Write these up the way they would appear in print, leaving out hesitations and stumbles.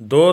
2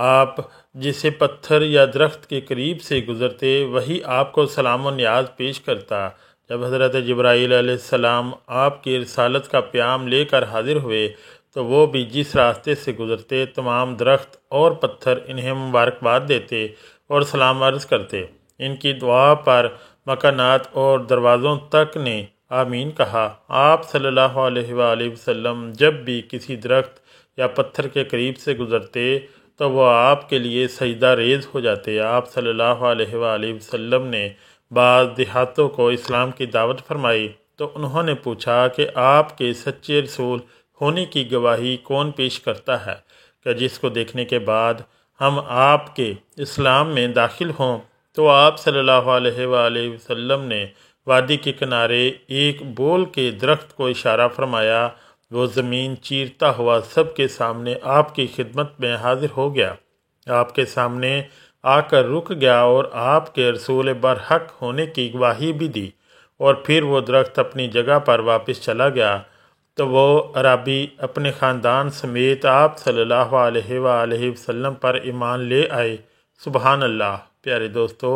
آپ جسے پتھر یا درخت کے قریب سے گزرتے وہی آپ کو سلام و نیاز پیش کرتا۔ جب حضرت جبرائیل علیہ السلام آپ کی رسالت کا پیام لے کر حاضر ہوئے تو وہ بھی جس راستے سے گزرتے تمام درخت اور پتھر انہیں مبارکباد دیتے اور سلام عرض کرتے۔ ان کی دعا پر مکانات اور دروازوں تک نے آمین کہا۔ آپ صلی اللہ علیہ وآلہ وسلم جب بھی کسی درخت یا پتھر کے قریب سے گزرتے تو وہ آپ کے لیے سجدہ ریز ہو جاتے۔ آپ صلی اللہ علیہ وآلہ وسلم نے بعض دیہاتوں کو اسلام کی دعوت فرمائی تو انہوں نے پوچھا کہ آپ کے سچے رسول ہونے کی گواہی کون پیش کرتا ہے کہ جس کو دیکھنے کے بعد ہم آپ کے اسلام میں داخل ہوں؟ تو آپ صلی اللہ علیہ وآلہ وسلم نے وادی کے کنارے ایک بول کے درخت کو اشارہ فرمایا۔ وہ زمین چیرتا ہوا سب کے سامنے آپ کی خدمت میں حاضر ہو گیا، آپ کے سامنے آ کر رک گیا اور آپ کے رسول برحق ہونے کی گواہی بھی دی، اور پھر وہ درخت اپنی جگہ پر واپس چلا گیا۔ تو وہ عرابی اپنے خاندان سمیت آپ صلی اللہ علیہ وآلہ وسلم پر ایمان لے آئے۔ سبحان اللہ۔ پیارے دوستو،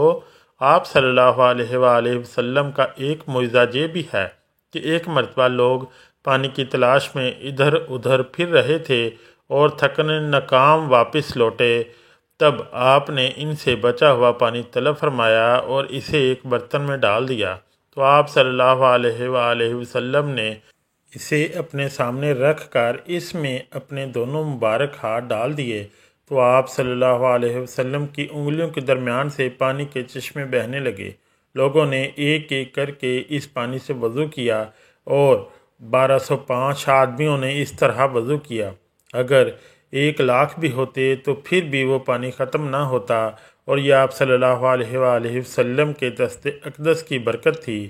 آپ صلی اللہ علیہ وآلہ وسلم کا ایک معجزہ یہ بھی ہے کہ ایک مرتبہ لوگ پانی کی تلاش میں ادھر ادھر پھر رہے تھے اور تھکنے ناکام واپس لوٹے، تب آپ نے ان سے بچا ہوا پانی طلب فرمایا اور اسے ایک برتن میں ڈال دیا، تو آپ صلی اللہ علیہ وآلہ وسلم نے اسے اپنے سامنے رکھ کر اس میں اپنے دونوں مبارک ہاتھ ڈال دیے، تو آپ صلی اللہ علیہ وسلم کی انگلیوں کے درمیان سے پانی کے چشمے بہنے لگے۔ لوگوں نے ایک ایک کر کے اس پانی سے وضو کیا اور 1205 آدمیوں نے اس طرح وضو کیا۔ اگر 1,00,000 بھی ہوتے تو پھر بھی وہ پانی ختم نہ ہوتا، اور یہ آپ صلی اللہ علیہ وآلہ وسلم کے دست اقدس کی برکت تھی۔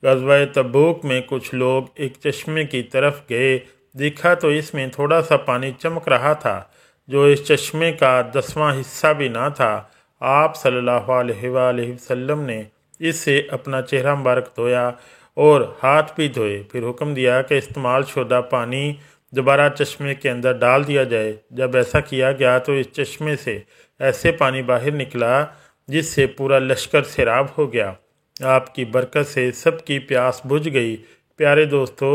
غزوہ تبوک میں کچھ لوگ ایک چشمے کی طرف گئے، دیکھا تو اس میں تھوڑا سا پانی چمک رہا تھا جو اس چشمے کا 10واں حصہ بھی نہ تھا۔ آپ صلی اللہ علیہ وآلہ وسلم نے اس سے اپنا چہرہ مبارک دھویا اور ہاتھ بھی دھوئے، پھر حکم دیا کہ استعمال شدہ پانی دوبارہ چشمے کے اندر ڈال دیا جائے۔ جب ایسا کیا گیا تو اس چشمے سے ایسے پانی باہر نکلا جس سے پورا لشکر سیراب ہو گیا۔ آپ کی برکت سے سب کی پیاس بجھ گئی۔ پیارے دوستو،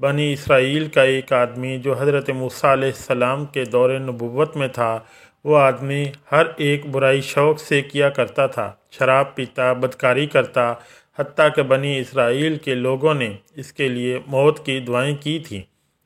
بنی اسرائیل کا ایک آدمی جو حضرت موسیٰ علیہ السلام کے دور نبوت میں تھا، وہ آدمی ہر ایک برائی شوق سے کیا کرتا تھا، شراب پیتا، بدکاری کرتا، حتیٰ کہ بنی اسرائیل کے لوگوں نے اس کے لیے موت کی دعائیں کی تھیں،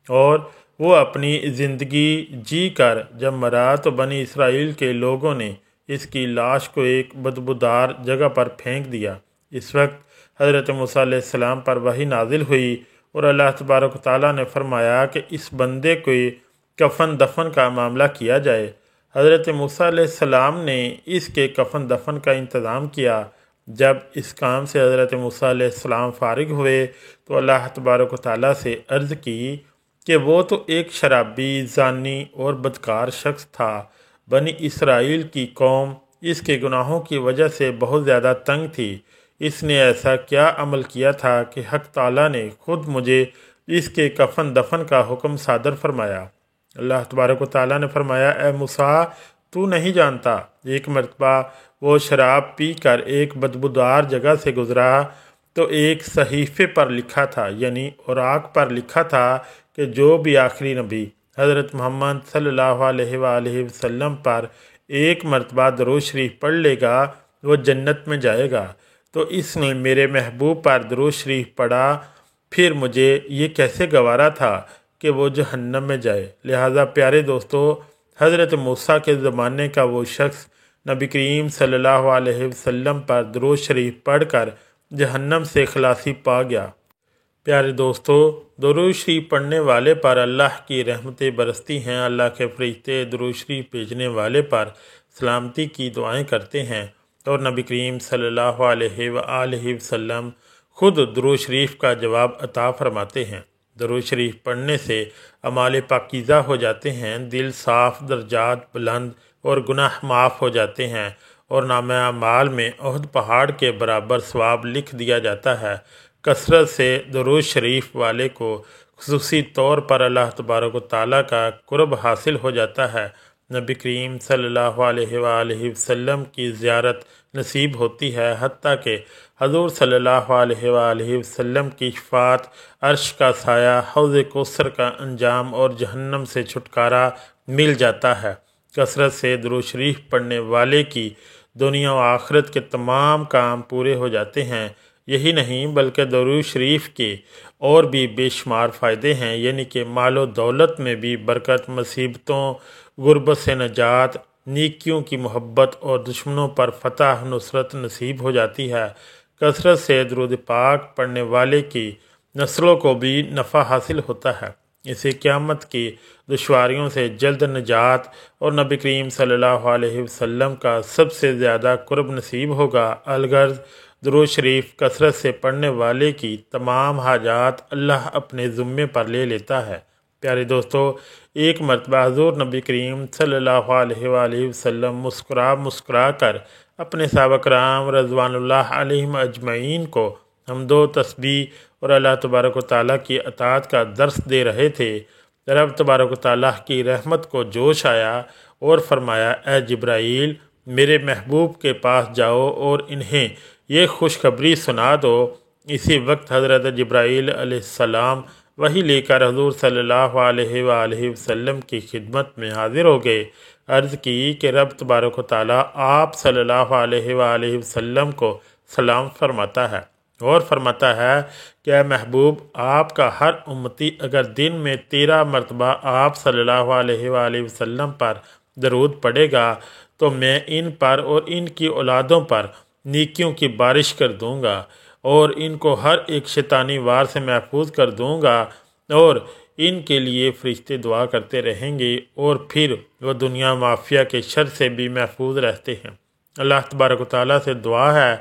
اور وہ اپنی زندگی جی کر جب مرا تو بنی اسرائیل کے لوگوں نے اس کی لاش کو ایک بدبودار جگہ پر پھینک دیا۔ اس وقت حضرت موسیٰ علیہ السلام پر وحی نازل ہوئی اور اللہ تبارک و تعالیٰ نے فرمایا کہ اس بندے کو کفن دفن کا معاملہ کیا جائے۔ حضرت موسیٰ علیہ السلام نے اس کے کفن دفن کا انتظام کیا۔ جب اس کام سے حضرت موسیٰ علیہ السلام فارغ ہوئے تو اللہ تبارک و تعالیٰ سے عرض کی کہ وہ تو ایک شرابی، زانی اور بدکار شخص تھا۔ بنی اسرائیل کی قوم اس کے گناہوں کی وجہ سے بہت زیادہ تنگ تھی۔ اس نے ایسا کیا عمل کیا تھا کہ حق تعالیٰ نے خود مجھے اس کے کفن دفن کا حکم صادر فرمایا۔ اللہ تبارک و تعالیٰ نے فرمایا، اے موسیٰ، تو نہیں جانتا، ایک مرتبہ وہ شراب پی کر ایک بدبودار جگہ سے گزرا تو ایک صحیفے پر لکھا تھا، یعنی اوراق پر لکھا تھا کہ جو بھی آخری نبی حضرت محمد صلی اللہ علیہ وآلہ وسلم پر ایک مرتبہ درود شریف پڑھ لے گا وہ جنت میں جائے گا۔ تو اس نے میرے محبوب پر درود شریف پڑھا، پھر مجھے یہ کیسے گوارا تھا کہ وہ جہنم میں جائے۔ لہٰذا پیارے دوستو، حضرت موسیٰ کے زمانے کا وہ شخص نبی کریم صلی اللہ علیہ وسلم پر درود شریف پڑھ کر جہنم سے خلاصی پا گیا۔ پیارے دوستو، درود شریف پڑھنے والے پر اللہ کی رحمتیں برستی ہیں۔ اللہ کے فرشتے درود شریف بھیجنے والے پر سلامتی کی دعائیں کرتے ہیں، اور نبی کریم صلی اللہ علیہ وآلہ وسلم خود درود شریف کا جواب عطا فرماتے ہیں۔ درود شریف پڑھنے سے اعمال پاکیزہ ہو جاتے ہیں، دل صاف، درجات بلند اور گناہ معاف ہو جاتے ہیں، اور نامہ اعمال میں احد پہاڑ کے برابر ثواب لکھ دیا جاتا ہے۔ کثرت سے درود شریف والے کو خصوصی طور پر اللہ تبارک و تعالیٰ کا قرب حاصل ہو جاتا ہے۔ نبی کریم صلی اللہ علیہ وآلہ وسلم کی زیارت نصیب ہوتی ہے، حتیٰ کہ حضور صلی اللہ علیہ وآلہ وسلم کی شفاعت، عرش کا سایہ، حوض کوثر کا انجام اور جہنم سے چھٹکارا مل جاتا ہے۔ کثرت سے درود شریف پڑھنے والے کی دنیا و آخرت کے تمام کام پورے ہو جاتے ہیں۔ یہی نہیں بلکہ درود شریف کے اور بھی بے شمار فائدے ہیں، یعنی کہ مال و دولت میں بھی برکت، مصیبتوں غربت سے نجات، نیکیوں کی محبت اور دشمنوں پر فتح نصرت نصیب ہو جاتی ہے۔ کثرت سے درود پاک پڑھنے والے کی نسلوں کو بھی نفع حاصل ہوتا ہے، اسے قیامت کی دشواریوں سے جلد نجات اور نبی کریم صلی اللہ علیہ وسلم کا سب سے زیادہ قرب نصیب ہوگا۔ الغرض درود شریف کثرت سے پڑھنے والے کی تمام حاجات اللہ اپنے ذمے پر لے لیتا ہے۔ پیارے دوستو، ایک مرتبہ حضور نبی کریم صلی اللہ علیہ وآلہ وسلم مسکرا کر اپنے صحابہ کرام رضوان اللہ علیہم اجمعین کو حمد و تسبیح اور اللہ تبارک و تعالیٰ کی اطاعت کا درس دے رہے تھے۔ رب تبارک و تعالیٰ کی رحمت کو جوش آیا اور فرمایا، اے جبرائیل، میرے محبوب کے پاس جاؤ اور انہیں یہ خوشخبری سنا دو۔ اسی وقت حضرت جبرائیل علیہ السلام وحی لے کر حضور صلی اللہ علیہ وآلہ وسلم کی خدمت میں حاضر ہو گئے۔ عرض کی کہ رب تبارک و تعالیٰ آپ صلی اللہ علیہ وآلہ وسلم کو سلام فرماتا ہے اور فرماتا ہے کہ اے محبوب، آپ کا ہر امتی اگر دن میں 13 مرتبہ آپ صلی اللہ علیہ وآلہ وسلم پر درود پڑھے گا تو میں ان پر اور ان کی اولادوں پر نیکیوں کی بارش کر دوں گا اور ان کو ہر ایک شیطانی وار سے محفوظ کر دوں گا، اور ان کے لیے فرشتے دعا کرتے رہیں گے اور پھر وہ دنیا مافیا کے شر سے بھی محفوظ رہتے ہیں۔ اللہ تبارک و تعالیٰ سے دعا ہے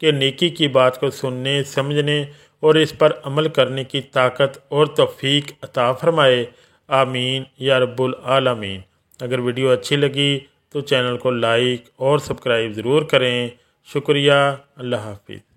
کہ نیکی کی بات کو سننے، سمجھنے اور اس پر عمل کرنے کی طاقت اور توفیق عطا فرمائے۔ آمین یا رب العالمین۔ اگر ویڈیو اچھی لگی تو چینل کو لائک اور سبسکرائب ضرور کریں۔ شکریہ۔ اللہ حافظ۔